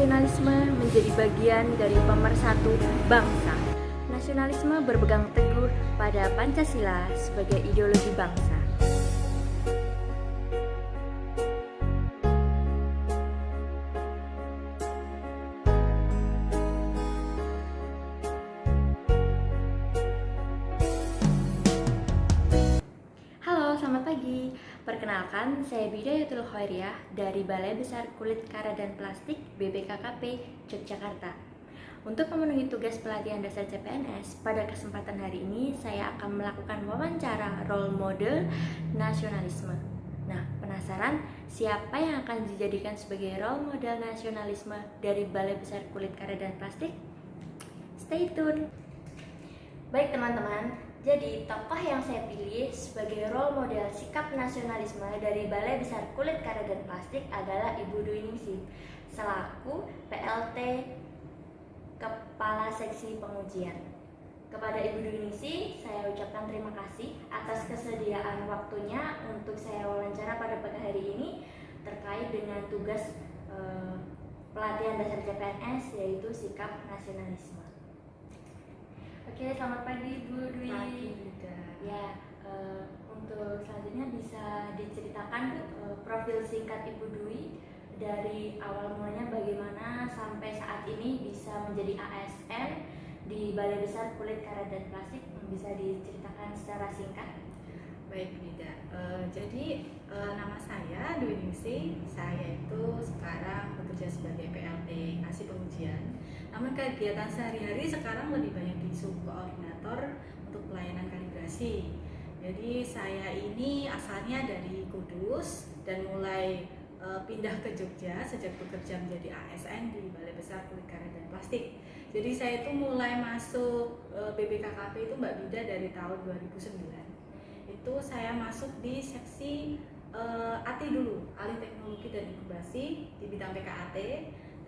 nasionalisme menjadi bagian dari pemersatu bangsa. Nasionalisme berpegang teguh pada Pancasila sebagai ideologi bangsa. Halo, selamat pagi. Perkenalkan, saya Bidayatul Khairiyah dari Balai Besar Kulit Karya dan Plastik BPKKP Yogyakarta. Untuk memenuhi tugas pelatihan dasar CPNS, pada kesempatan hari ini saya akan melakukan wawancara role model nasionalisme. Nah, penasaran siapa yang akan dijadikan sebagai role model nasionalisme dari Balai Besar Kulit Karya dan Plastik? Stay tune. Baik teman-teman, jadi tokoh yang saya pilih sebagai role model sikap nasionalisme dari Balai Besar Kulit Karya dan Plastik adalah Ibu Dwi Ningsih selaku PLT Kepala Seksi Pengujian. Kepada Ibu Dwi Ningsih, saya ucapkan terima kasih atas kesediaan waktunya untuk saya wawancara pada pagi hari ini terkait dengan tugas pelatihan dasar CPNS yaitu sikap nasionalisme. Oke, selamat pagi Bu Dwi. Pagi juga. Ya, untuk selanjutnya bisa diceritakan profil singkat Ibu Dwi dari awal mulanya bagaimana sampai saat ini bisa menjadi ASN di Balai Besar Kulit Karya dan Plastik, bisa diceritakan secara singkat? Baik, Nida. Jadi nama saya Dwi Ningsih. Saya itu sekarang bekerja sebagai PLT kasih pengujian. Namun kegiatan sehari-hari sekarang lebih banyak di subkoordinator untuk pelayanan kalibrasi. Jadi saya ini asalnya dari Kudus dan mulai pindah ke Jogja sejak bekerja menjadi ASN di Balai Besar Kulit Karya dan Plastik. Jadi saya itu mulai masuk BPKKP itu Mbak Bida dari tahun 2009. Itu saya masuk di seksi AT dulu, Alih Teknologi dan Inkubasi di bidang PKAT.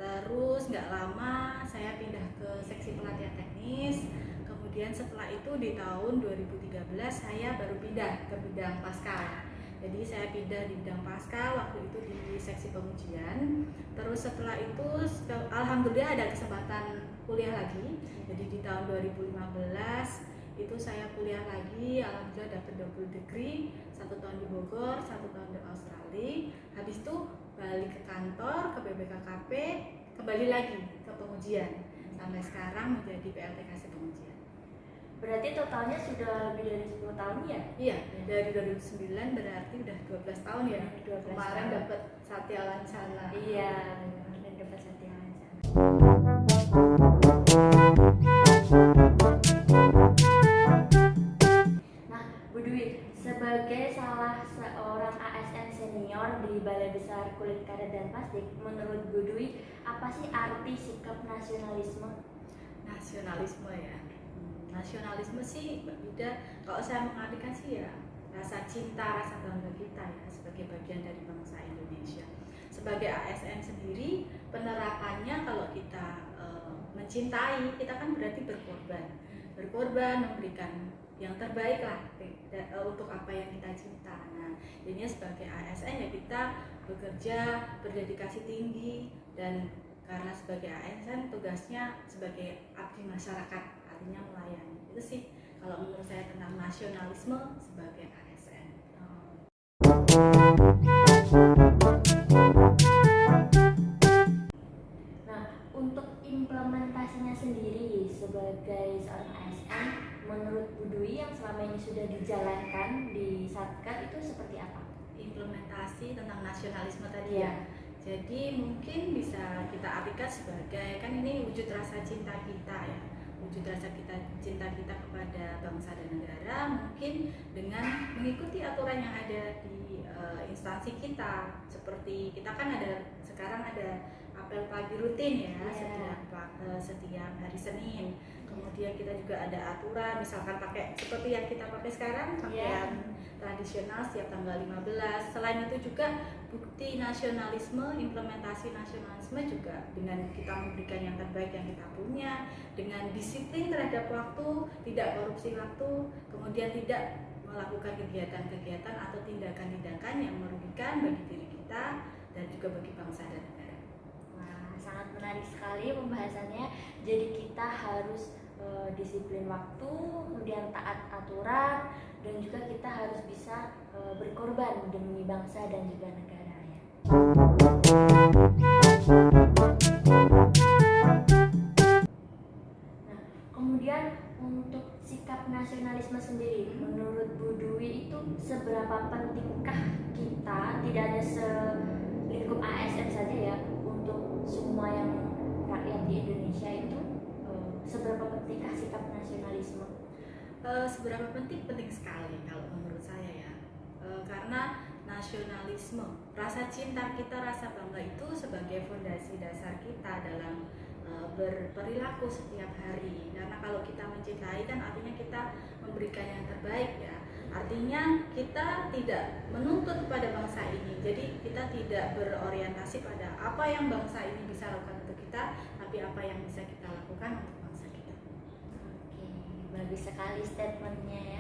Terus nggak lama saya pindah ke seksi pelatihan teknis. Kemudian setelah itu di tahun 2013 saya baru pindah ke bidang pasca. Jadi saya pindah di bidang pasca waktu itu di seksi pengujian. Terus setelah itu alhamdulillah ada kesempatan kuliah lagi. Jadi di tahun 2015 itu saya kuliah lagi, alhamdulillah dapat double degree, 1 tahun di Bogor, 1 tahun di Australia. Habis itu balik ke kantor, ke BPKKP, kembali lagi ke pengujian sampai sekarang menjadi PLT kasih pengujian. Berarti totalnya sudah lebih dari 10 tahun ya? Iya, dari 2009 berarti udah 12 tahun ya. 12 Kemarin tahun. dapat Satya Lancana. Iya, dan dapat Satya Lancana. Nah, Bu Dwi, sebagai salah seorang ASN senior di Balai Besar Kulit Karya dan Plastik, menurut Bu Dwi, apa sih arti sikap nasionalisme? Nasionalisme ya. Nasionalisme sih Mbak Bida, kalau saya mengartikan sih ya rasa cinta, rasa bangga kita ya sebagai bagian dari bangsa Indonesia. Sebagai ASN sendiri, penerapannya kalau kita mencintai, kita kan berarti berkorban, memberikan yang terbaik lah untuk apa yang kita cinta. Nah, jadinya sebagai ASN ya kita bekerja berdedikasi tinggi, dan karena sebagai ASN tugasnya sebagai abdi masyarakat, artinya melayani. Itu sih kalau menurut saya tentang nasionalisme sebagai ASN. Nah, untuk implementasinya sendiri sebagai seorang ASN, menurut Bu Dwi yang selama ini sudah dijalankan di Satker itu seperti apa? Implementasi tentang nasionalisme tadi Iya. ya. Jadi mungkin bisa kita artikan sebagai, kan ini wujud rasa cinta kita ya, wujud rasa cinta kita kepada bangsa dan negara, mungkin dengan mengikuti aturan yang ada di instansi kita. Seperti kita kan sekarang ada apel pagi rutin ya, setiap hari Senin. Kemudian kita juga ada aturan, misalkan pakai seperti yang kita pakai sekarang, pakaian tradisional setiap tanggal 15. Selain itu juga bukti nasionalisme, implementasi nasionalisme juga dengan kita memberikan yang terbaik yang kita punya, dengan disiplin terhadap waktu, tidak korupsi waktu, kemudian tidak melakukan kegiatan-kegiatan atau tindakan-tindakan yang merugikan bagi diri kita dan juga bagi bangsa dan negara. Wah, sangat menarik sekali pembahasannya. Jadi kita harus disiplin waktu, kemudian taat aturan, dan juga kita harus bisa berkorban demi bangsa dan juga negara ya. Nah, kemudian untuk sikap nasionalisme sendiri, menurut Bu Dwi itu seberapa pentingkah kita, tidak hanya selingkup ASN saja ya, untuk semua yang rakyat di Indonesia itu seberapa pentingkah sikap nasionalisme? Seberapa penting? Penting sekali kalau menurut saya ya. Karena nasionalisme, rasa cinta kita, rasa bangga itu sebagai fondasi dasar kita dalam berperilaku setiap hari. Karena kalau kita mencintai kan artinya kita memberikan yang terbaik ya. Artinya kita tidak menuntut kepada bangsa ini. Jadi kita tidak berorientasi pada apa yang bangsa ini bisa lakukan untuk kita, tapi apa yang bisa kita lakukan untuk bangsa kita. Oke, bagus sekali statementnya ya.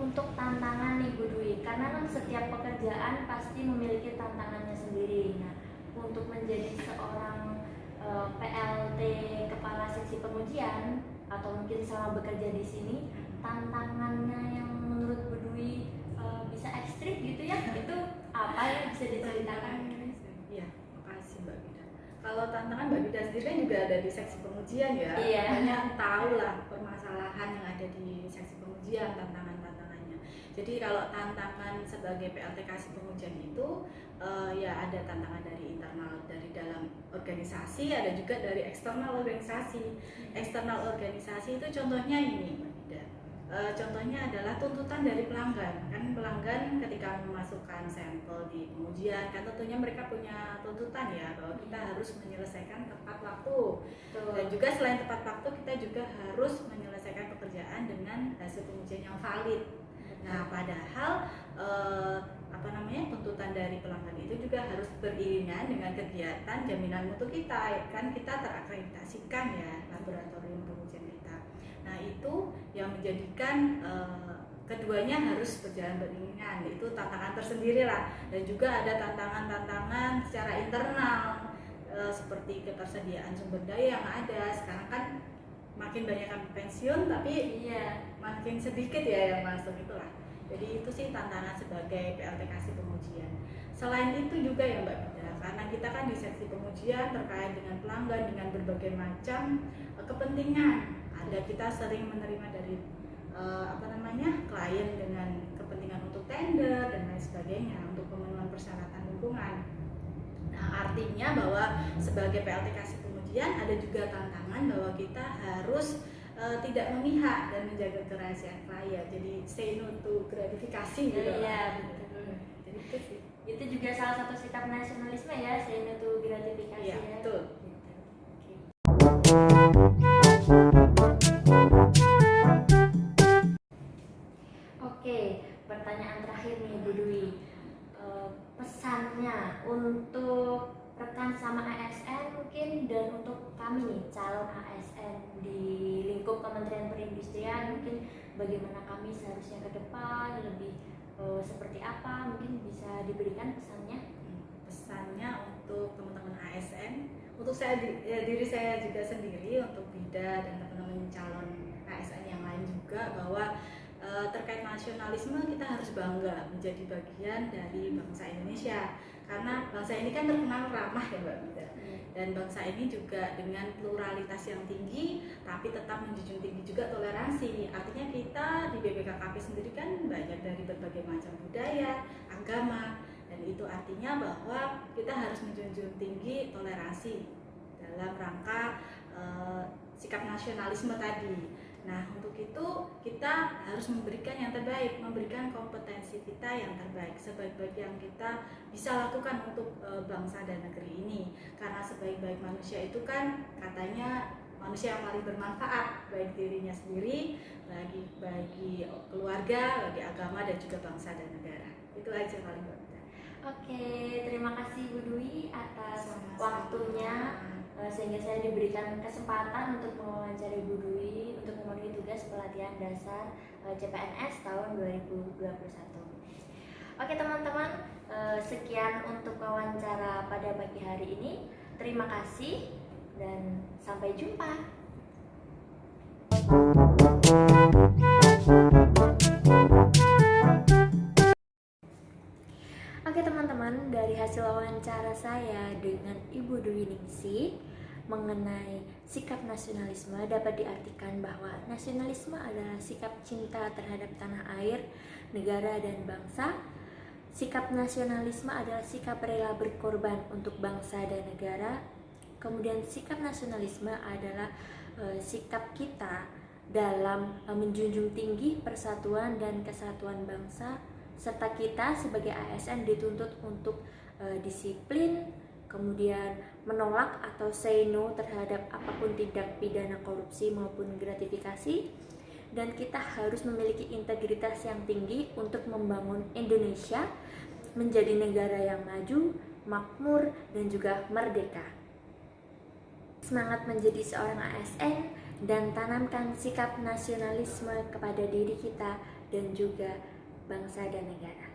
Untuk tantangan nih Bu Dwi, karena kan setiap pekerjaan pasti memiliki tantangannya sendiri. Nah, untuk menjadi seorang PLT Kepala Seksi Pengujian atau mungkin selama bekerja di sini, tantangannya yang menurut Bu Dwi bisa ekstrim gitu ya, itu apa yang bisa diceritakan? Iya, makasih Mbak Bida. Kalau tantangan Mbak Bida sendiri kan juga ada di seksi pengujian ya. Iya. Banyak tahu lah permasalahan yang ada di seksi pengujian, tantangannya. Jadi kalau tantangan sebagai PLT Kasih Pengujian itu ya ada tantangan dari internal, dari dalam organisasi, ada juga dari eksternal organisasi. Eksternal organisasi itu contohnya ini Mbak Bida. Contohnya adalah tuntutan dari pelanggan. Kan pelanggan ketika memasukkan sampel di pengujian kan tentunya mereka punya tuntutan ya bahwa kita harus menyelesaikan tepat waktu. Dan juga selain tepat waktu kita juga harus menyelesaikan pekerjaan dengan hasil pengujian yang valid. Nah, padahal tuntutan dari pelanggan itu juga harus beriringan dengan kegiatan jaminan mutu kita. Kan kita terakreditasikan ya laboratorium pengujian kita. Nah, itu yang menjadikan keduanya harus berjalan beriringan. Itu tantangan tersendiri lah. Dan juga ada tantangan-tantangan secara internal seperti ketersediaan sumber daya yang ada. Sekarang kan makin banyak yang pensiun tapi makin sedikit ya yang masuk itulah. Jadi itu sih tantangan sebagai PLT Kasih Pengujian. Selain itu juga ya Mbak Bida, karena kita kan di seksi pengujian terkait dengan pelanggan dengan berbagai macam kepentingan. Ada kita sering menerima dari klien dengan kepentingan untuk tender dan lain sebagainya untuk pemenuhan persyaratan lingkungan. Nah, artinya bahwa sebagai PLT Kasih Pengujian ada juga tantangan bahwa kita harus tidak memihak dan menjaga kerahasiaan klien. Jadi say no to gratifikasi gitu. Iya, betul. Jadi itu sih. Itu juga salah satu sikap nasionalisme ya, say no to gratifikasi Iya, ya. betul. Oke, pertanyaan terakhir nih Bu Dwi. Pesannya untuk rekan sama ASN mungkin dan untuk kami nih calon ASN di lingkup Kementerian Perindustrian, mungkin bagaimana kami seharusnya ke depan lebih seperti apa, mungkin bisa diberikan pesannya. Pesannya untuk teman-teman ASN, untuk saya diri saya juga sendiri, untuk Bida dan teman-teman calon ASN yang lain juga, bahwa terkait nasionalisme kita harus bangga menjadi bagian dari bangsa Indonesia, karena bangsa ini kan terkenal ramah ya Mbak Bida. Dan bangsa ini juga dengan pluralitas yang tinggi tapi tetap menjunjung tinggi juga toleransi. Artinya kita di BPKKP sendiri kan banyak dari berbagai macam budaya, agama, dan itu artinya bahwa kita harus menjunjung tinggi toleransi dalam rangka sikap nasionalisme tadi. Nah, untuk itu kita harus memberikan yang terbaik, memberikan kompetensi kita yang terbaik, sebaik-baik yang kita bisa lakukan untuk bangsa dan negeri ini. Karena sebaik-baik manusia itu kan katanya manusia yang paling bermanfaat, baik dirinya sendiri, bagi keluarga, bagi agama, dan juga bangsa dan negara. Itu aja paling penting. Oke, terima kasih Bu Dwi atas waktunya. Sehingga saya diberikan kesempatan untuk mewawancari Bu Dwi untuk memenuhi tugas pelatihan dasar CPNS tahun 2021. Oke teman-teman, sekian untuk wawancara pada pagi hari ini. Terima kasih dan sampai jumpa. Oke teman-teman, dari hasil wawancara saya dengan Ibu Dwi Ningsih mengenai sikap nasionalisme dapat diartikan bahwa nasionalisme adalah sikap cinta terhadap tanah air, negara, dan bangsa. Sikap nasionalisme adalah sikap rela berkorban untuk bangsa dan negara. Kemudian sikap nasionalisme adalah sikap kita dalam menjunjung tinggi persatuan dan kesatuan bangsa, serta kita sebagai ASN dituntut untuk disiplin, kemudian menolak atau say no terhadap apapun tindak pidana korupsi maupun gratifikasi, dan kita harus memiliki integritas yang tinggi untuk membangun Indonesia menjadi negara yang maju, makmur, dan juga merdeka. Semangat menjadi seorang ASN dan tanamkan sikap nasionalisme kepada diri kita dan juga bangsa dan negara.